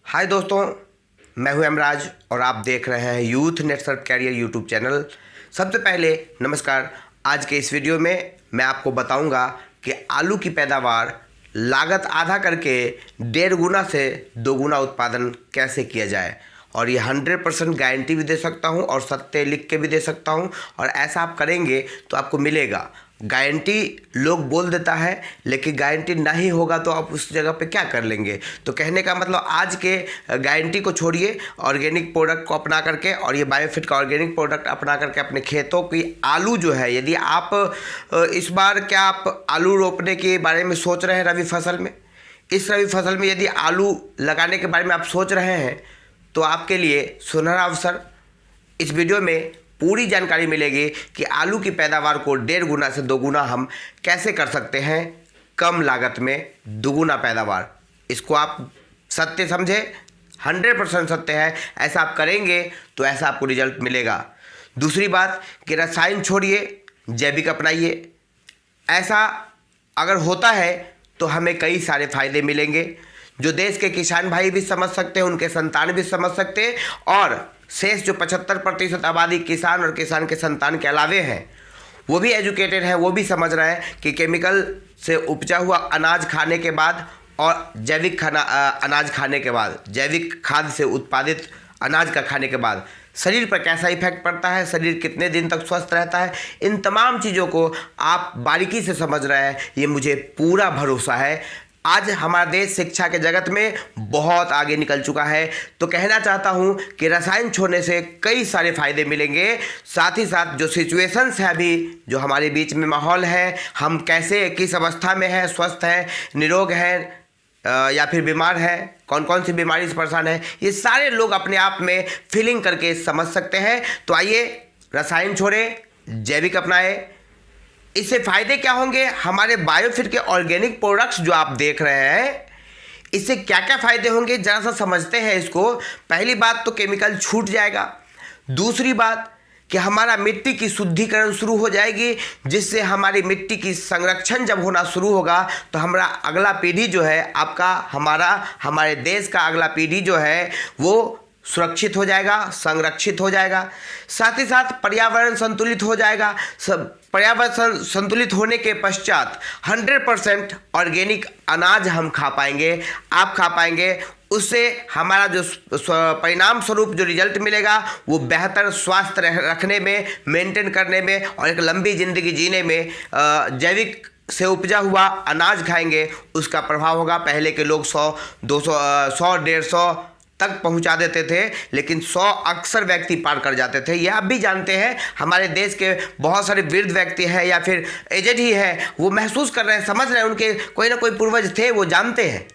हाय दोस्तों, मैं हूं एमराज और आप देख रहे हैं youth net search career YouTube channel. सबसे पहले नमस्कार। आज के इस वीडियो में मैं आपको बताऊंगा कि आलू की पैदावार लागत आधा करके 1.5 गुना से 2 गुना उत्पादन कैसे किया जाए, और ये 100% गारंटी भी दे सकता हूँ और सत्य लिख के भी दे सकता हूँ। और ऐसा आप करेंगे तो आपको मिलेगा। गारंटी लोग बोल देता है, लेकिन गारंटी नहीं होगा तो आप उस जगह पे क्या कर लेंगे। तो कहने का मतलब आज के गारंटी को छोड़िए, ऑर्गेनिक प्रोडक्ट को अपना करके और ये बायोफिट का ऑर्गेनिक प्रोडक्ट अपना करके अपने खेतों की आलू जो है, यदि आप इस बार क्या आप आलू रोपने के बारे में सोच रहे हैं रबी फसल में, इस रबी फसल में यदि आलू लगाने के बारे में आप सोच रहे हैं तो आपके लिए सुनहरा अवसर। इस वीडियो में पूरी जानकारी मिलेगी कि आलू की पैदावार को 1.5 गुना से 2 गुना हम कैसे कर सकते हैं, कम लागत में दुगुना पैदावार। इसको आप सत्य समझे, 100% सत्य है। ऐसा आप करेंगे तो ऐसा आपको रिजल्ट मिलेगा। दूसरी बात कि रसायन छोड़िए, जैविक अपनाइए। ऐसा अगर होता है तो हमें कई सारे फायदे मिलेंगे, जो देश के किसान भाई भी समझ सकते हैं, उनके संतान भी समझ सकते हैं, और शेष जो 75% आबादी किसान और किसान के संतान के अलावे हैं, वो भी एजुकेटेड हैं, वो भी समझ रहे हैं कि केमिकल से उपजा हुआ अनाज खाने के बाद और जैविक अनाज खाने के बाद, जैविक खाद से उत्पादित अनाज का खाने के बाद शरीर पर कैसा इफेक्ट पड़ता है, शरीर कितने दिन तक स्वस्थ रहता है। इन तमाम चीज़ों को आप बारीकी से समझ रहे हैं, ये मुझे पूरा भरोसा है। आज हमारा देश शिक्षा के जगत में बहुत आगे निकल चुका है। तो कहना चाहता हूं कि रसायन छोड़ने से कई सारे फायदे मिलेंगे। साथ ही साथ जो सिचुएशंस है, अभी जो हमारे बीच में माहौल है, हम कैसे किस अवस्था में हैं, स्वस्थ हैं, निरोग हैं या फिर बीमार है, कौन कौन सी बीमारी से परेशान है, ये सारे लोग अपने आप में फीलिंग करके समझ सकते हैं। तो आइए, रसायन छोड़ें, जैविक अपनाएं। इससे फायदे क्या होंगे? हमारे बायोफिट के ऑर्गेनिक प्रोडक्ट्स जो आप देख रहे हैं, इससे क्या क्या फायदे होंगे जरा सा समझते हैं इसको। पहली बात तो केमिकल छूट जाएगा। दूसरी बात कि हमारा मिट्टी की शुद्धिकरण शुरू हो जाएगी, जिससे हमारी मिट्टी की संरक्षण जब होना शुरू होगा तो हमारा अगला पीढ़ी जो है, आपका हमारे देश का अगला पीढ़ी जो है वो सुरक्षित हो जाएगा, संरक्षित हो जाएगा। साथ ही साथ पर्यावरण संतुलित हो जाएगा। पर्यावरण संतुलित होने के पश्चात 100% ऑर्गेनिक अनाज हम खा पाएंगे, आप खा पाएंगे। उससे हमारा जो परिणाम स्वरूप जो रिजल्ट मिलेगा वो बेहतर स्वास्थ्य रखने में, मेंटेन करने में और एक लंबी ज़िंदगी जीने में जैविक से उपजा हुआ अनाज खाएंगे, उसका प्रभाव होगा। पहले के लोग 100, 200, 100, 150 तक पहुंचा देते थे, लेकिन 100 अक्सर व्यक्ति पार कर जाते थे। ये आप भी जानते हैं। हमारे देश के बहुत सारे वृद्ध व्यक्ति हैं या फिर एजेड ही हैं, वो महसूस कर रहे हैं, समझ रहे हैं, उनके कोई ना कोई पूर्वज थे, वो जानते हैं।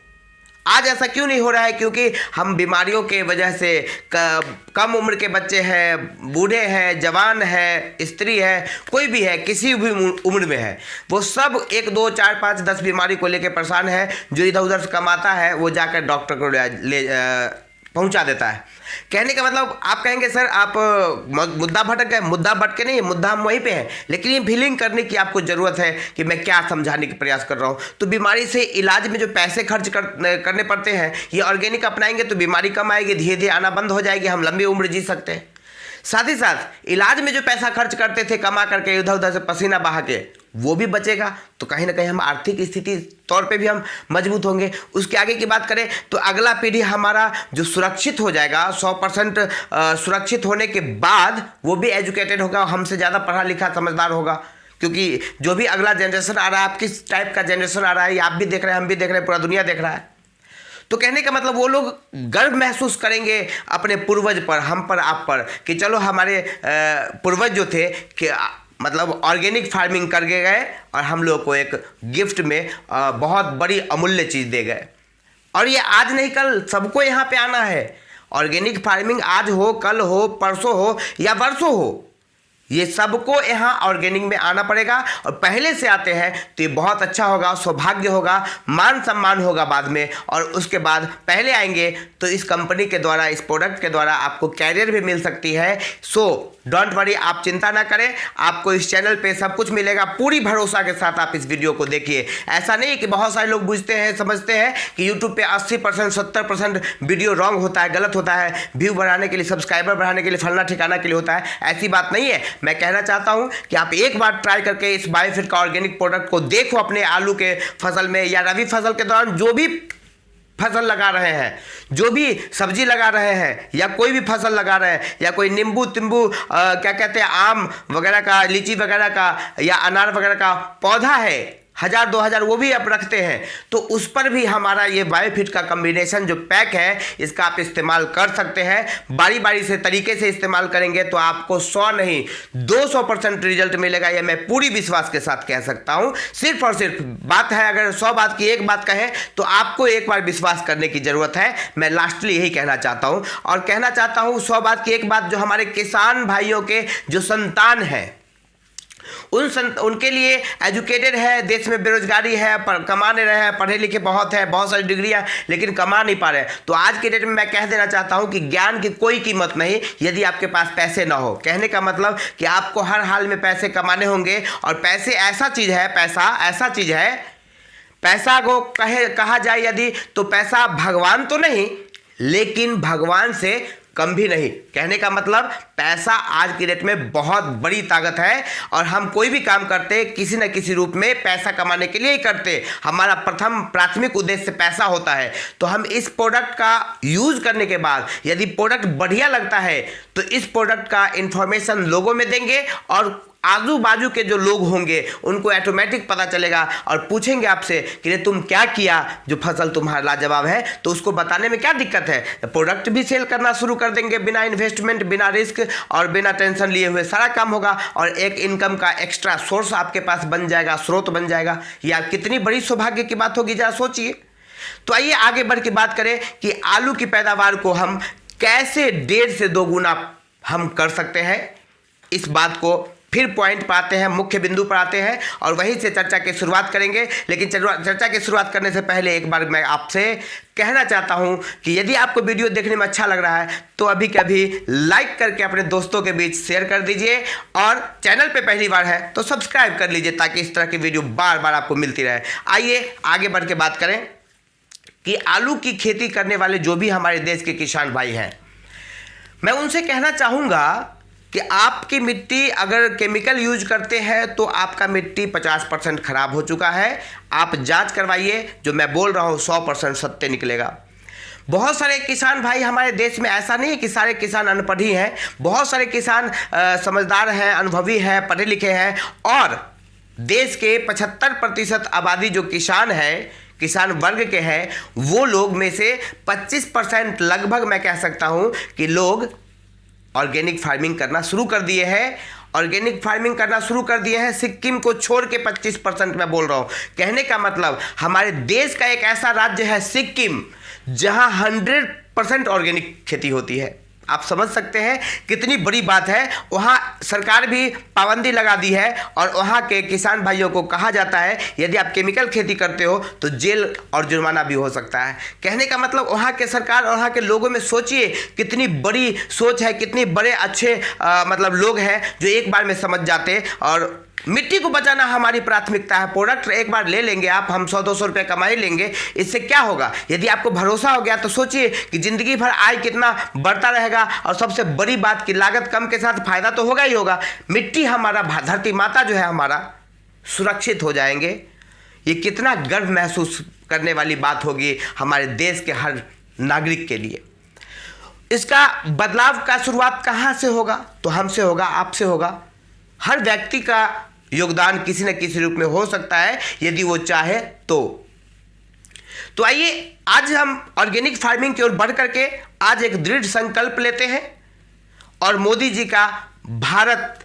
आज ऐसा क्यों नहीं हो रहा है? क्योंकि हम बीमारियों के वजह से कम उम्र के बच्चे हैं, बूढ़े हैं, जवान है, स्त्री है, कोई भी है, किसी भी उम्र में है, वो सब 1, 2, 4, 5, 10 बीमारी को लेकर परेशान है। जो इधर उधर से कमाता है वो जाकर डॉक्टर को पहुंचा देता है। कहने का मतलब, आप कहेंगे सर आप मुद्दा भटक गए। मुद्दा भटके नहीं, मुद्दा हम वहीं पे हैं, लेकिन ये फीलिंग करने की आपको ज़रूरत है कि मैं क्या समझाने की प्रयास कर रहा हूँ। तो बीमारी से इलाज में जो पैसे खर्च करने पड़ते हैं, ये ऑर्गेनिक अपनाएंगे तो बीमारी कम आएगी, धीरे धीरे आना बंद हो जाएगी, हम लंबी उम्र जी सकते हैं। साथ ही साथ इलाज में जो पैसा खर्च करते थे कमा करके, इधर उधर से पसीना बहा के, वो भी बचेगा। तो कहीं ना कहीं हम आर्थिक स्थिति तौर पे भी हम मजबूत होंगे। उसके आगे की बात करें तो अगला पीढ़ी हमारा जो सुरक्षित हो जाएगा, 100% सुरक्षित होने के बाद वो भी एजुकेटेड होगा, हमसे ज़्यादा पढ़ा लिखा समझदार होगा। क्योंकि जो भी अगला जनरेशन आ रहा है, आप किस टाइप का जनरेशन आ रहा है, ये आप भी देख रहे हैं, हम भी देख रहे हैं, पूरा दुनिया देख रहा है। तो कहने का मतलब वो लोग गर्व महसूस करेंगे अपने पूर्वज पर, हम पर, आप पर, कि चलो हमारे पूर्वज जो थे कि मतलब ऑर्गेनिक फार्मिंग कर गए और हम लोग को एक गिफ्ट में बहुत बड़ी अमूल्य चीज़ दे गए। और ये आज नहीं कल सबको यहाँ पे आना है। ऑर्गेनिक फार्मिंग आज हो, कल हो, परसों हो या वर्षों हो, ये सबको यहाँ ऑर्गेनिक में आना पड़ेगा, और पहले से आते हैं तो ये बहुत अच्छा होगा, सौभाग्य होगा, मान सम्मान होगा बाद में। और उसके बाद पहले आएंगे तो इस कंपनी के द्वारा, इस प्रोडक्ट के द्वारा आपको कैरियर भी मिल सकती है। सो डोंट वरी, आप चिंता ना करें, आपको इस चैनल पे सब कुछ मिलेगा। पूरी भरोसा के साथ आप इस वीडियो को देखिए। ऐसा नहीं कि बहुत सारे लोग बुझते हैं, समझते हैं कि यूट्यूब पे 80% 70% वीडियो रॉन्ग होता है, गलत होता है, व्यू बढ़ाने के लिए, सब्सक्राइबर बढ़ाने के लिए, फलना ठिकाना के लिए होता है। ऐसी बात नहीं है। मैं कहना चाहता हूं कि आप एक बार ट्राई करके इस बायोफिट का ऑर्गेनिक प्रोडक्ट को देखो अपने आलू के फसल में, या रबी फसल के दौरान जो भी फसल लगा रहे हैं, जो भी सब्जी लगा रहे हैं, या कोई भी फसल लगा रहे हैं, या कोई नींबू तिम्बू क्या कहते हैं, आम वगैरह का, लीची वगैरह का, या अनार वगैरह का पौधा है, 1000 2000 वो भी आप रखते हैं, तो उस पर भी हमारा ये बायोफिट का कॉम्बिनेशन जो पैक है, इसका आप इस्तेमाल कर सकते हैं। बारी बारी से तरीके से इस्तेमाल करेंगे तो आपको 100 नहीं 200% रिजल्ट मिलेगा, ये मैं पूरी विश्वास के साथ कह सकता हूं। सिर्फ और सिर्फ बात है, अगर 100 बात की एक बात कहें तो आपको एक बार विश्वास करने की जरूरत है। मैं लास्टली यही कहना चाहता हूं, और कहना चाहता हूं 100 बात की एक बात, जो हमारे किसान भाइयों के जो संतान है, उनके लिए एजुकेटेड है, देश में बेरोजगारी है, कमा नहीं रहे हैं, पढ़े लिखे बहुत है, बहुत सारी डिग्रियां, लेकिन कमा नहीं पा रहे, तो आज के डेट में मैं कह देना चाहता हूं कि ज्ञान की कोई कीमत नहीं यदि आपके पास पैसे ना हो। कहने का मतलब कि आपको हर हाल में पैसे कमाने होंगे, और पैसे ऐसा चीज है, पैसा ऐसा चीज है, पैसा को कहा जाए यदि, तो पैसा भगवान तो नहीं, लेकिन भगवान से कम भी नहीं। कहने का मतलब पैसा आज की डेट में बहुत बड़ी ताकत है, और हम कोई भी काम करते किसी न किसी रूप में पैसा कमाने के लिए ही करते। हमारा प्रथम प्राथमिक उद्देश्य पैसा होता है। तो हम इस प्रोडक्ट का यूज करने के बाद यदि प्रोडक्ट बढ़िया लगता है तो इस प्रोडक्ट का इंफॉर्मेशन लोगों में देंगे, और आजू बाजू के जो लोग होंगे उनको ऑटोमेटिक पता चलेगा, और पूछेंगे आपसे कि तुम क्या किया जो फसल तुम्हारा लाजवाब है, तो उसको बताने में क्या दिक्कत है। प्रोडक्ट भी सेल करना शुरू कर देंगे, बिना इन्वेस्टमेंट, बिना रिस्क और बिना टेंशन लिए हुए सारा काम होगा, और एक इनकम का एक्स्ट्रा सोर्स आपके पास बन जाएगा, स्रोत बन जाएगा। या कितनी बड़ी सौभाग्य की बात होगी, जरा सोचिए। तो आइए आगे बढ़ के बात करें कि आलू की पैदावार को हम कैसे 1.5 से 2 गुना हम कर सकते हैं। इस बात को फिर पॉइंट पर आते हैं, मुख्य बिंदु पर आते हैं, और वहीं से चर्चा की शुरुआत करेंगे। लेकिन चर्चा की शुरुआत करने से पहले एक बार मैं आपसे कहना चाहता हूं कि यदि आपको वीडियो देखने में अच्छा लग रहा है तो अभी कभी लाइक करके अपने दोस्तों के बीच शेयर कर दीजिए, और चैनल पे पहली बार है तो सब्सक्राइब कर लीजिए, ताकि इस तरह की वीडियो बार बार आपको मिलती रहे। आइए आगे बढ़ के बात करें कि आलू की खेती करने वाले जो भी हमारे देश के किसान भाई हैं, मैं उनसे कहना चाहूँगा कि आपकी मिट्टी अगर केमिकल यूज करते हैं तो आपका मिट्टी 50% खराब हो चुका है। आप जांच करवाइए, जो मैं बोल रहा हूँ 100% सत्य निकलेगा। बहुत सारे किसान भाई हमारे देश में, ऐसा नहीं है कि सारे किसान अनपढ़ ही हैं, बहुत सारे किसान समझदार हैं, अनुभवी हैं, पढ़े लिखे हैं, और देश के 75% आबादी जो किसान है, किसान वर्ग के हैं, वो लोग में से 25% लगभग मैं कह सकता हूं कि लोग ऑर्गेनिक फार्मिंग करना शुरू कर दिए हैं। ऑर्गेनिक फार्मिंग करना शुरू कर दिए हैं, सिक्किम को छोड़ के 25% मैं बोल रहा हूं। कहने का मतलब हमारे देश का एक ऐसा राज्य है सिक्किम, जहां 100% ऑर्गेनिक खेती होती है। आप समझ सकते हैं कितनी बड़ी बात है। वहाँ सरकार भी पाबंदी लगा दी है, और वहाँ के किसान भाइयों को कहा जाता है यदि आप केमिकल खेती करते हो तो जेल और जुर्माना भी हो सकता है। कहने का मतलब वहाँ के सरकार और वहाँ के लोगों में सोचिए कितनी बड़ी सोच है, कितने बड़े अच्छे मतलब लोग हैं जो एक बार में समझ जाते। और मिट्टी को बचाना हमारी प्राथमिकता है। प्रोडक्ट एक बार ले लेंगे आप, हम 100-200 रुपये कमा ही लेंगे, इससे क्या होगा। यदि आपको भरोसा हो गया तो सोचिए कि जिंदगी भर आय कितना बढ़ता रहेगा, और सबसे बड़ी बात कि लागत कम के साथ फायदा तो होगा ही होगा। मिट्टी हमारा, धरती माता जो है हमारा, सुरक्षित हो जाएंगे। ये कितना गर्व महसूस करने वाली बात होगी हमारे देश के हर नागरिक के लिए। इसका बदलाव का शुरुआत कहाँ से होगा, तो हमसे होगा, आपसे होगा। हर व्यक्ति का योगदान किसी न किसी रूप में हो सकता है यदि वो चाहे तो आइए आज हम ऑर्गेनिक फार्मिंग की ओर बढ़ करके आज एक दृढ़ संकल्प लेते हैं, और मोदी जी का भारत,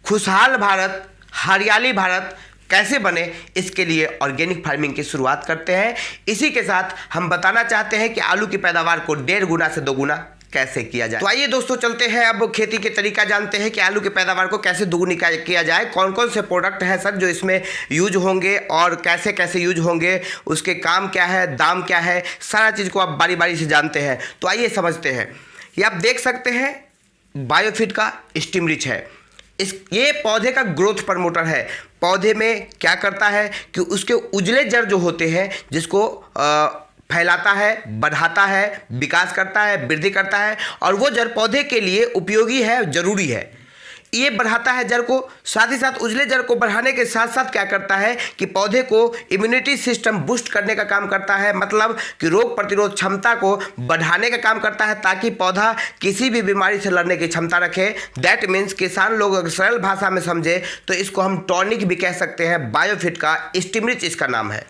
खुशहाल भारत, हरियाली भारत कैसे बने, इसके लिए ऑर्गेनिक फार्मिंग की शुरुआत करते हैं। इसी के साथ हम बताना चाहते हैं कि आलू की पैदावार को 1.5 गुना से 2 गुना कैसे किया जाए। तो आइए दोस्तों चलते हैं, अब खेती के तरीका जानते हैं कि आलू की पैदावार को कैसे दुगुनी किया जाए। कौन कौन से प्रोडक्ट हैं सर जो इसमें यूज होंगे और कैसे कैसे यूज होंगे, उसके काम क्या है, दाम क्या है, सारा चीज़ को आप बारी बारी से जानते हैं। तो आइए समझते हैं। ये आप देख सकते हैं बायोफिट का स्टीम रिच है। ये पौधे का ग्रोथ प्रमोटर है। पौधे में क्या करता है कि उसके उजले जड़ जो होते हैं जिसको फैलाता है, बढ़ाता है, विकास करता है, वृद्धि करता है, और वो जड़ पौधे के लिए उपयोगी है, जरूरी है। ये बढ़ाता है जड़ को, साथ ही साथ उजले जड़ को बढ़ाने के साथ साथ क्या करता है कि पौधे को इम्यूनिटी सिस्टम बूस्ट करने का काम करता है, मतलब कि रोग प्रतिरोध क्षमता को बढ़ाने का काम करता है ताकि पौधा किसी भी बीमारी से लड़ने की क्षमता रखे। दैट मीन्स किसान लोग अगर सरल भाषा में समझे तो इसको हम टॉनिक भी कह सकते हैं। बायोफिट का स्टीम रिच इसका नाम है।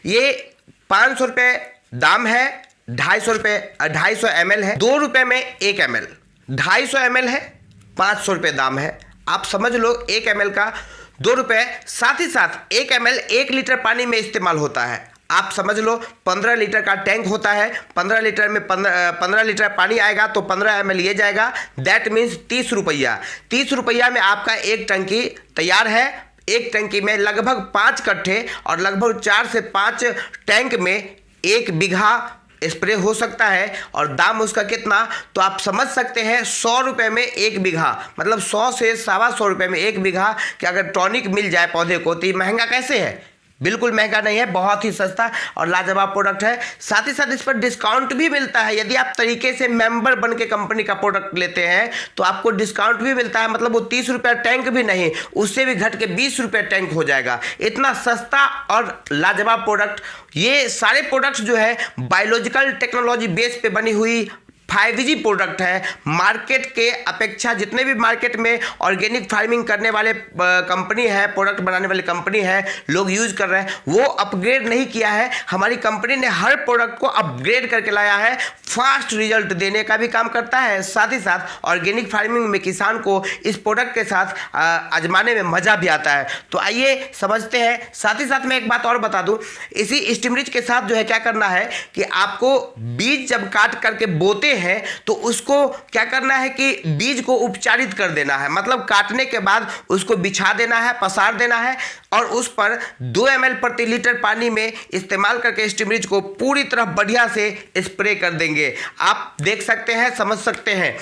ये 500 रुपये दाम है, 250 रुपये 250 ml है, 2 रुपये में 1 ml, 250 ml है, 500 रुपये दाम है। आप समझ लो 1 ml का 2 रुपये। साथ ही साथ 1 ml 1 लीटर पानी में इस्तेमाल होता है। आप समझ लो 15 लीटर का टैंक होता है, 15 लीटर में 15 लीटर पानी आएगा तो 15 ml ये जाएगा। दैट मीन्स 30 रुपया। 30 रुपया में आपका एक टंकी तैयार है। एक टंकी में लगभग 5 कट्ठे और लगभग 4 से 5 टैंक में 1 बीघा स्प्रे हो सकता है। और दाम उसका कितना, तो आप समझ सकते हैं 100 रुपये में 1 बीघा, मतलब 100 से 125 रुपये में 1 बीघा कि अगर टॉनिक मिल जाए पौधे को तो ये महंगा कैसे है? बिल्कुल महंगा नहीं है, बहुत ही सस्ता और लाजवाब प्रोडक्ट है। साथ ही साथ इस पर डिस्काउंट भी मिलता है। यदि आप तरीके से मेंबर बन के कंपनी का प्रोडक्ट लेते हैं तो आपको डिस्काउंट भी मिलता है, मतलब वो 30 रुपये टैंक भी नहीं, उससे भी घट के 20 रुपये टैंक हो जाएगा। इतना सस्ता और लाजवाब प्रोडक्ट। ये सारे प्रोडक्ट्स जो है बायोलॉजिकल टेक्नोलॉजी बेस पे बनी हुई 5G प्रोडक्ट है। मार्केट के अपेक्षा जितने भी मार्केट में ऑर्गेनिक फार्मिंग करने वाले कंपनी है, प्रोडक्ट बनाने वाली कंपनी है, लोग यूज कर रहे हैं, वो अपग्रेड नहीं किया है। हमारी कंपनी ने हर प्रोडक्ट को अपग्रेड करके लाया है। फास्ट रिजल्ट देने का भी काम करता है। साथ ही साथ ऑर्गेनिक फार्मिंग में किसान को इस प्रोडक्ट के साथ आजमाने में मजा भी आता है। तो आइए समझते हैं। साथ ही साथ मैं एक बात और बता दूं, इसी स्टीम रिच के साथ जो है क्या करना है कि आपको बीज जब काट करके बोते हैं तो उसको क्या करना है कि बीज को उपचारित कर देना है, मतलब काटने के बाद उसको बिछा देना है, पसार देना है और उस पर 2 ml प्रति लीटर पानी में इस्तेमाल करके स्टीम रिच को पूरी तरह बढ़िया से स्प्रे कर देंगे। आप देख सकते हैं, समझ सकते हैं।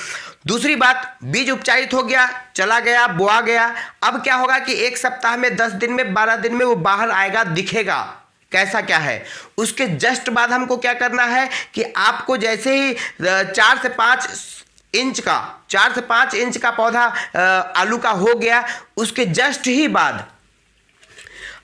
दूसरी बात, बीज उपचारित हो गया, चला गया, बोआ गया। अब क्या होगा कि 1 सप्ताह में, 10 दिन में, 12 दिन में वो बाहर आएगा, दिखेगा कैसा क्या है। उसके जस्ट बाद हमको क्या करना है कि आपको जैसे ही 4 से 5 इंच का पौधा आलू का हो गया, उसके जस्ट ही बाद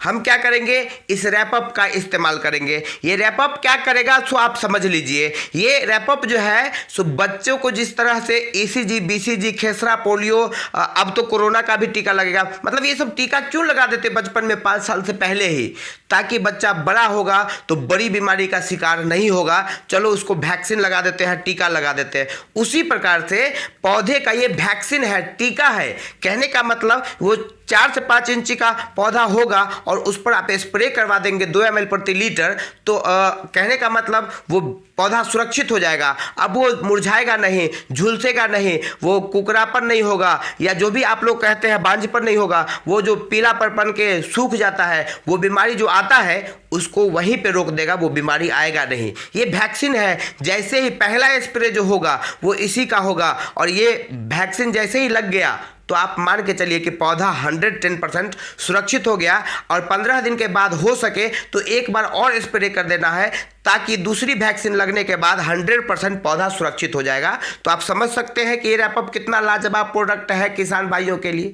हम क्या करेंगे, इस रैपअप का इस्तेमाल करेंगे। ये रैपअप क्या करेगा सो आप समझ लीजिए। ये रैपअप जो है सो बच्चों को जिस तरह से ECG, BCG, खेसरा, पोलियो, अब तो कोरोना का भी टीका लगेगा, मतलब ये सब टीका क्यों लगा देते बचपन में 5 साल से पहले ही, ताकि बच्चा बड़ा होगा तो बड़ी बीमारी का शिकार नहीं होगा। चलो उसको वैक्सीन लगा देते हैं, टीका लगा देते हैं। उसी प्रकार से पौधे का ये वैक्सीन है, टीका है। कहने का मतलब वो 4 से 5 इंच का पौधा होगा और उस पर आप स्प्रे करवा देंगे 2 ml प्रति लीटर, तो कहने का मतलब वो पौधा सुरक्षित हो जाएगा। अब वो मुरझाएगा नहीं, झुलसेगा नहीं, वो कुकरापन नहीं होगा, या जो भी आप लोग कहते हैं बांझपन नहीं होगा। वो जो पीलापन के सूख जाता है, वो बीमारी जो आता है उसको वहीं पे रोक देगा, वो बीमारी आएगा नहीं। ये वैक्सीन है। जैसे ही पहला स्प्रे जो होगा वो इसी का होगा, और ये वैक्सीन जैसे ही लग गया तो आप मान के चलिए कि पौधा 110% सुरक्षित हो गया। और 15 दिन के बाद हो सके तो एक बार और स्प्रे कर देना है, ताकि दूसरी वैक्सीन लगने के बाद 100% पौधा सुरक्षित हो जाएगा। तो आप समझ सकते हैं कि ये रैपअप कितना लाजवाब प्रोडक्ट है किसान भाइयों के लिए।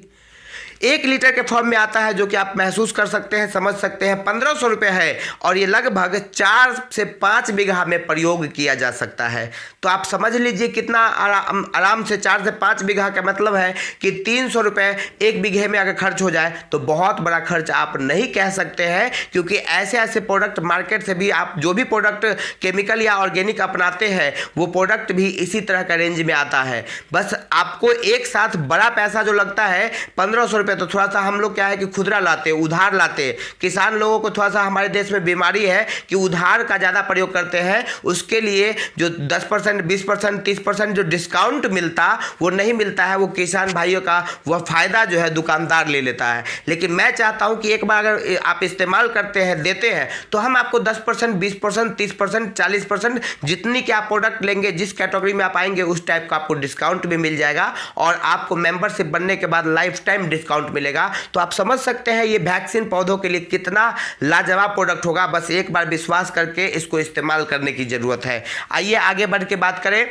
1 लीटर के फॉर्म में आता है, जो कि आप महसूस कर सकते हैं, समझ सकते हैं। 1500 रुपये है और ये लगभग 4 से 5 बीघा में प्रयोग किया जा सकता है। तो आप समझ लीजिए कितना आराम से 4 से 5 बीघा का मतलब है कि 300 रुपये 1 बीघे में अगर खर्च हो जाए तो बहुत बड़ा खर्च आप नहीं कह सकते हैं, क्योंकि ऐसे ऐसे प्रोडक्ट मार्केट से भी, आप जो भी प्रोडक्ट केमिकल या ऑर्गेनिक अपनाते हैं वो प्रोडक्ट भी इसी तरह का रेंज में आता है। बस आपको एक साथ बड़ा पैसा जो लगता है 1500 रुपये पे, तो थोड़ा सा हम लोग क्या है कि खुदरा लाते, उधार लाते। किसान लोगों को थोड़ा सा हमारे देश में बीमारी है कि उधार का ज़्यादा प्रयोग करते हैं, उसके लिए जो 10%, 20%, 30% जो डिस्काउंट मिलता वो नहीं मिलता है। वो किसान भाइयों का वह फ़ायदा जो है दुकानदार ले लेता है। लेकिन मैं चाहता हूँ कि एक बार अगर आप इस्तेमाल करते हैं, देते हैं, तो हम आपको 10%, 20%, 30%, 40% जितनी के आप प्रोडक्ट लेंगे, जिस कैटेगरी में आप आएंगे उस टाइप का आपको डिस्काउंट भी मिल जाएगा और आपको मेंबरशिप बनने के बाद लाइफ टाइम डिस्काउंट मिलेगा। तो आप समझ सकते हैं ये वैक्सीन पौधों के लिए कितना लाजवाब प्रोडक्ट होगा। बस एक बार विश्वास करके इसको इस्तेमाल करने की ज़रूरत है। आइए आगे बढ़ के बात करें।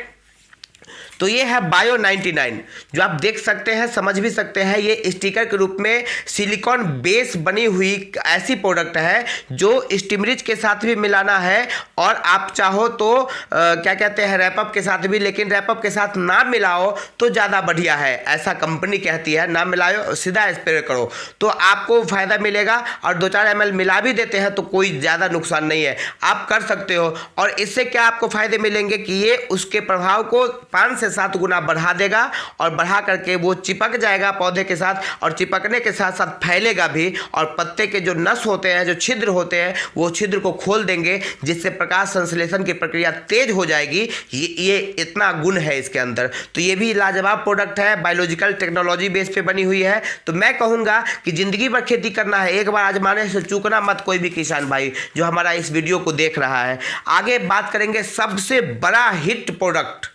तो ये है बायो 99, जो आप देख सकते हैं, समझ भी सकते हैं। ये स्टिकर के रूप में सिलिकॉन बेस बनी हुई ऐसी प्रोडक्ट है जो स्टिमरिज के साथ भी मिलाना है और आप चाहो तो क्या कहते हैं रैपअप के साथ भी, लेकिन रैपअप के साथ ना मिलाओ तो ज़्यादा बढ़िया है, ऐसा कंपनी कहती है। ना मिलाओ, सीधा स्प्रे करो तो आपको फ़ायदा मिलेगा। और 2-4 ml मिला भी देते हैं तो कोई ज़्यादा नुकसान नहीं है, आप कर सकते हो। और इससे क्या आपको फ़ायदे मिलेंगे कि ये उसके प्रभाव को 5 से 7 गुना बढ़ा देगा और बढ़ा करके वो चिपक जाएगा पौधे के साथ, और चिपकने के साथ साथ फैलेगा भी। और पत्ते के जो नस होते हैं, जो छिद्र होते हैं, वो छिद्र को खोल देंगे, जिससे प्रकाश संश्लेषण की प्रक्रिया तेज हो जाएगी। ये इतना गुण है इसके अंदर। तो ये भी लाजवाब प्रोडक्ट है, बायोलॉजिकल टेक्नोलॉजी बेस पे बनी हुई है। तो मैं कहूँगा कि ज़िंदगी भर खेती करना है, एक बार आजमाने से चूकना मत कोई भी किसान भाई जो हमारा इस वीडियो को देख रहा है। आगे बात करेंगे सबसे बड़ा हिट प्रोडक्ट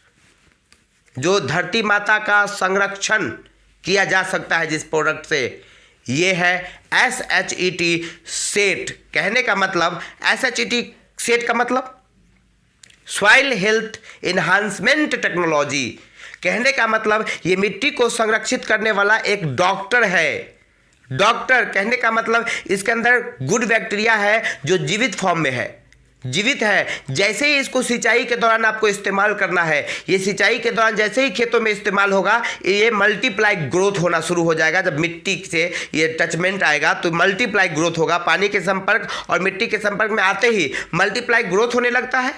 जो धरती माता का संरक्षण किया जा सकता है जिस प्रोडक्ट से, ये है SHET सेट। कहने का मतलब SHET सेट का मतलब सॉइल हेल्थ एनहांसमेंट टेक्नोलॉजी। कहने का मतलब ये मिट्टी को संरक्षित करने वाला एक डॉक्टर है। डॉक्टर कहने का मतलब इसके अंदर गुड बैक्टीरिया है जो जीवित फॉर्म में है, जीवित है। जैसे ही इसको सिंचाई के दौरान आपको इस्तेमाल करना है, ये सिंचाई के दौरान जैसे ही खेतों में इस्तेमाल होगा, ये मल्टीप्लाई ग्रोथ होना शुरू हो जाएगा। जब मिट्टी से ये टचमेंट आएगा तो मल्टीप्लाई ग्रोथ होगा। पानी के संपर्क और मिट्टी के संपर्क में आते ही मल्टीप्लाई ग्रोथ होने लगता है।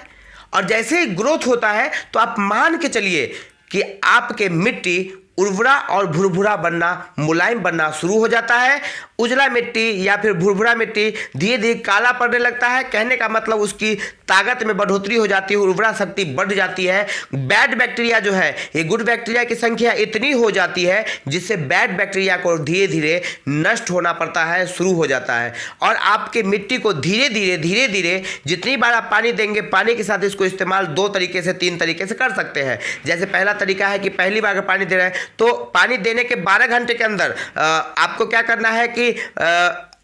और जैसे ही ग्रोथ होता है तो आप मान के चलिए कि आपके मिट्टी उर्वरा और भुरभुरा बनना, मुलायम बनना शुरू हो जाता है। उजला मिट्टी या फिर भुरभुरा मिट्टी धीरे धीरे काला पड़ने लगता है। कहने का मतलब उसकी ताकत में बढ़ोतरी हो जाती है, उर्वरा शक्ति बढ़ जाती है। बैड बैक्टीरिया जो है, ये गुड बैक्टीरिया की संख्या इतनी हो जाती है जिससे बैड बैक्टीरिया को धीरे धीरे नष्ट होना पड़ता है, शुरू हो जाता है। और आपके मिट्टी को धीरे धीरे जितनी बार आप पानी देंगे, पानी के साथ इसको इस्तेमाल 2 तरीके से 3 तरीके से कर सकते हैं। जैसे पहला तरीका है कि पहली बार अगर पानी दे रहे हैं तो पानी देने के 12 घंटे के अंदर आपको क्या करना है कि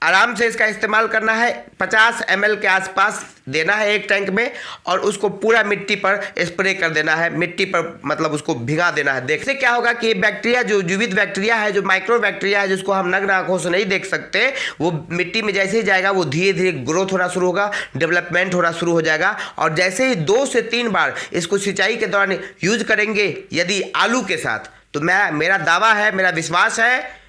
आराम से इसका इस्तेमाल करना है। 50 ml के आसपास देना है एक टैंक में और उसको पूरा मिट्टी पर स्प्रे कर देना है। मिट्टी पर मतलब उसको भिगा देना है। देखने क्या होगा कि बैक्टीरिया जो जीवित बैक्टीरिया है, जो माइक्रो बैक्टीरिया है, जिसको हम नग्न आंखों से नहीं देख सकते, वो मिट्टी में जैसे ही जाएगा वो धीरे धीरे ग्रोथ होना शुरू होगा, डेवलपमेंट होना शुरू हो जाएगा। और जैसे ही 2 से 3 बार इसको सिंचाई के दौरान यूज करेंगे यदि आलू के साथ, तो मेरा दावा है, मेरा विश्वास है,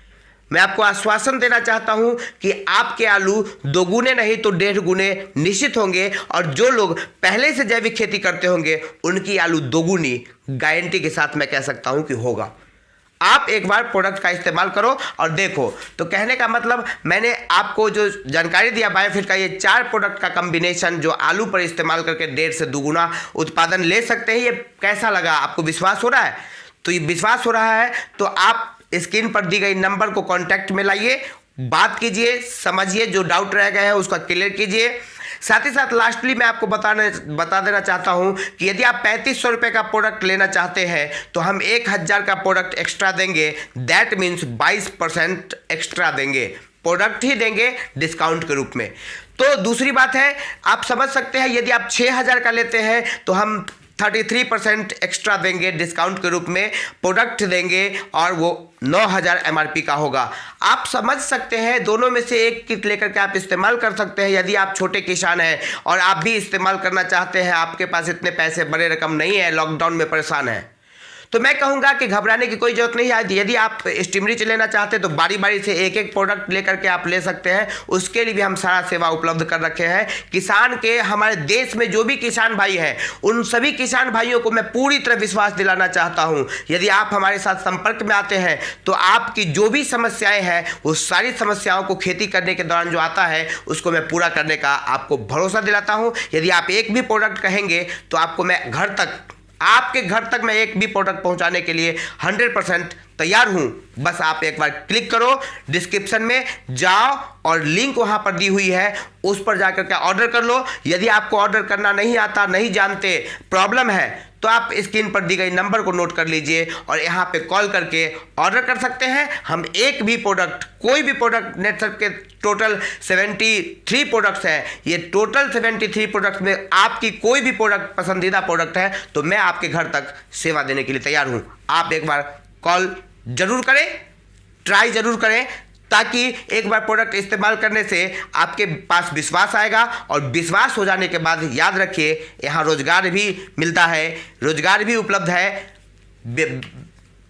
मैं आपको आश्वासन देना चाहता हूं कि आपके आलू 2 गुने नहीं तो 1.5 गुने निश्चित होंगे। और जो लोग पहले से जैविक खेती करते होंगे उनकी आलू 2 गुनी गारंटी के साथ मैं कह सकता हूं कि होगा। आप एक बार प्रोडक्ट का इस्तेमाल करो और देखो। तो कहने का मतलब मैंने आपको जो जानकारी दिया बायोफिट का, ये 4 प्रोडक्ट का कॉम्बिनेशन जो आलू पर इस्तेमाल करके 1.5 से 2 गुना उत्पादन ले सकते हैं, ये कैसा लगा? आपको विश्वास हो रहा है? तो ये विश्वास हो रहा है तो आप स्क्रीन पर दी गई नंबर को कांटेक्ट में लाइए, बात कीजिए, समझिए, जो डाउट रह गया है उसका क्लियर कीजिए। साथ ही साथ लास्टली मैं आपको बता देना चाहता हूं कि यदि आप 3500 रुपये का प्रोडक्ट लेना चाहते हैं तो हम 1000 का प्रोडक्ट एक्स्ट्रा देंगे। दैट मीन्स 22% एक्स्ट्रा देंगे, प्रोडक्ट ही देंगे डिस्काउंट के रूप में। तो दूसरी बात है, आप समझ सकते हैं यदि आप 6000 का लेते हैं तो हम 33% एक्स्ट्रा देंगे डिस्काउंट के रूप में, प्रोडक्ट देंगे और वो 9000 MRP का होगा। आप समझ सकते हैं, दोनों में से एक किट लेकर के आप इस्तेमाल कर सकते हैं। यदि आप छोटे किसान हैं और आप भी इस्तेमाल करना चाहते हैं, आपके पास इतने पैसे, बड़े रकम नहीं है, लॉकडाउन में परेशान है, तो मैं कहूँगा कि घबराने की कोई जरूरत नहीं है। यदि आप स्टीमरी लेना चाहते हैं तो बारी बारी से एक एक प्रोडक्ट लेकर के आप ले सकते हैं, उसके लिए भी हम सारा सेवा उपलब्ध कर रखे हैं। किसान के हमारे देश में जो भी किसान भाई हैं उन सभी किसान भाइयों को मैं पूरी तरह विश्वास दिलाना चाहता हूं, यदि आप हमारे साथ संपर्क में आते हैं तो आपकी जो भी समस्याएं हैं वो सारी समस्याओं को खेती करने के दौरान जो आता है उसको मैं पूरा करने का आपको भरोसा दिलाता हूं। यदि आप एक भी प्रोडक्ट कहेंगे तो आपको मैं आपके घर तक मैं एक भी प्रोडक्ट पहुंचाने के लिए 100% तैयार हूं। बस आप एक बार क्लिक करो, डिस्क्रिप्शन में जाओ और लिंक वहां पर दी हुई है, उस पर जाकर के ऑर्डर कर लो। यदि आपको ऑर्डर करना नहीं आता, नहीं जानते, प्रॉब्लम है, तो आप स्क्रीन पर दी गई नंबर को नोट कर लीजिए और यहाँ पे कॉल करके ऑर्डर कर सकते हैं। हम एक भी प्रोडक्ट, कोई भी प्रोडक्ट, नेटसर्फ के टोटल 73 प्रोडक्ट्स हैं, ये टोटल 73 प्रोडक्ट्स में आपकी कोई भी प्रोडक्ट पसंदीदा प्रोडक्ट है तो मैं आपके घर तक सेवा देने के लिए तैयार हूँ। आप एक बार कॉल जरूर करें, ट्राई जरूर करें, ताकि एक बार प्रोडक्ट इस्तेमाल करने से आपके पास विश्वास आएगा और विश्वास हो जाने के बाद याद रखिए यहाँ रोजगार भी मिलता है, रोजगार भी उपलब्ध है।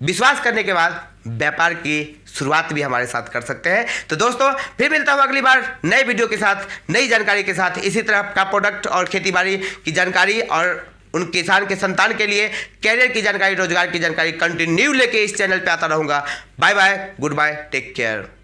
विश्वास करने के बाद व्यापार की शुरुआत भी हमारे साथ कर सकते हैं। तो दोस्तों फिर मिलता हूँ अगली बार नए वीडियो के साथ, नई जानकारी के साथ। इसी तरह का प्रोडक्ट और खेतीबाड़ी की जानकारी और उन किसान के संतान के लिए कैरियर की जानकारी, रोजगार की जानकारी कंटिन्यू लेके इस चैनल पे आता रहूँगा। Bye bye, good bye, take care.